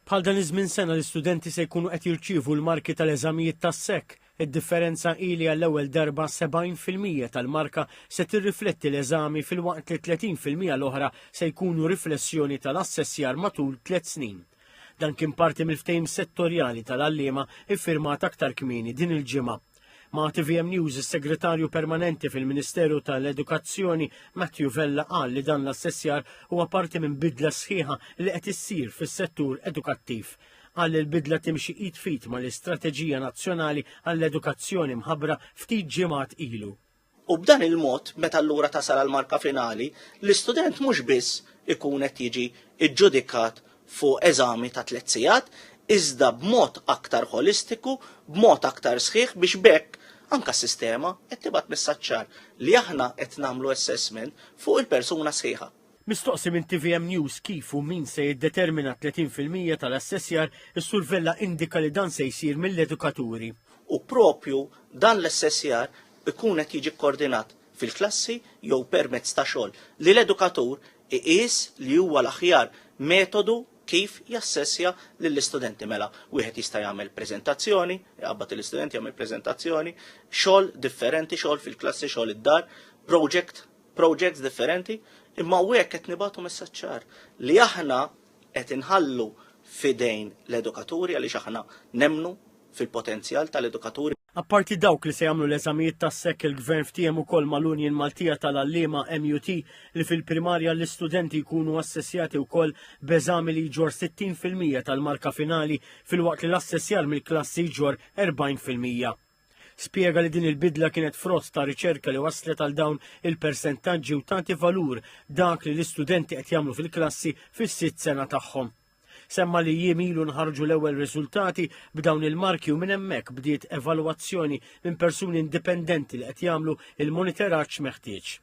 Bħal dan iż-żmien sena l-istudenti se jkunu qed jirċievu l-marki tal-eżamijiet tas-sekk. Id-differenza ili għall-ewwel darba 70% tal-marka se tirrifletti l-eżami fil-waqt li 30% l-oħra se jkunu riflessjoni tal-assessjar matul 3 snin. Dan kien parti mill-ftehim settorjali tal-għalliema iffirmat aktar kmieni din il-ġimgħa. Ma' TVM News is-Segretarju Permanenti fil-Ministeru tal-Edukazzjoni Matthew Vella qal li dan l-assessjar huwa parti minn bidla sħiħa li qed issir fis-settur edukattiv. Qal li l-bidla timxi id fit mal-Istrateġija Nazzjonali għall-Edukazzjoni mħabbra ftit ġimgħat ilu. U b'dan il-mod, meta allura tasal għall-marka finali, l-istudent mhux biss ikun qed jiġi iġġudikat fuq eżami ta' 3 sigħat, iżda b'mod aktar holistiku, b'mod aktar sħiħ biex bekk anka s-sistema qed tibgħat messaġġar li aħna qed nagħmlu assessment fuq il-persuna sħiħa. Mistoqsi minn TVM News kif u min se jiddetermina 30% tal-assessjar, is-Sur Vella indika li dan se jsir mill-edukaturi. U propju dan l-assessjar ikun qed jiġi koordinat fil-klassi jew permezz ta' xogħol li l-edukatur iqis li huwa l-aħjar metodu kif jassessja lill-istudenti mela. Wieħed jista' jagħmel preżentazzjoni, jaqbad l-istudenti jagħmel preżentazzjoni, xogħol differenti, xogħol fil-klassi, xogħol id-dar, projects differenti, imma hekk qed nibagħtu messaġġar li aħna qed inħallu fidejn l-edukaturi għaliex aħna nemmnu fil-potenzjal tal-edukaturi. Apparti dawk li se jagħmlu l-eżamijiet tas-sekk il-Gvern ftiem ukoll mal-Unjon Maltija tal-Għalliema MUT li fil-primarja l-istudenti jkunu assessjati wkoll b'eżami li jġor 60% tal-marka finali fil-waqt li l-assessjar mill-klassi jġor 40%. Spjega li din il-bidla kienet frott ta' riċerka li waslet għal dawn il-persentaġġi u tagħti valur dak li l-istudenti qed jagħmlu fil-klassi fis-sitt sena tagħhom. Semma li jimilu nħarġu l-ewwel riżultati b'dawn il-marki u minn hemmhekk bdiet evalwazzjoni minn persuni indipendenti li qed jagħmlu il-monitoraġġ meħtieġ.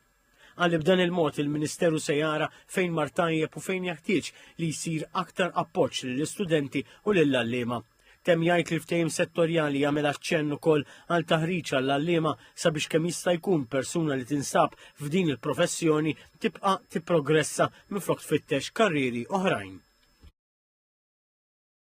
Għalli b'dan il-mod il-Ministeru se jara fejn mar tajjeb u fejn jeħtieġ li jsir aktar appoġġ lill-istudenti u lill-għalliema. Temm jgħid li ftehim settorjali jagħmel aċċenn ukoll għal taħriġ għall-għalliema sabiex kemm jista' jkun persuna li tinsab f'din il-professjoni tibqa' tipprogressa minflok tfittex karrieri oħrajn.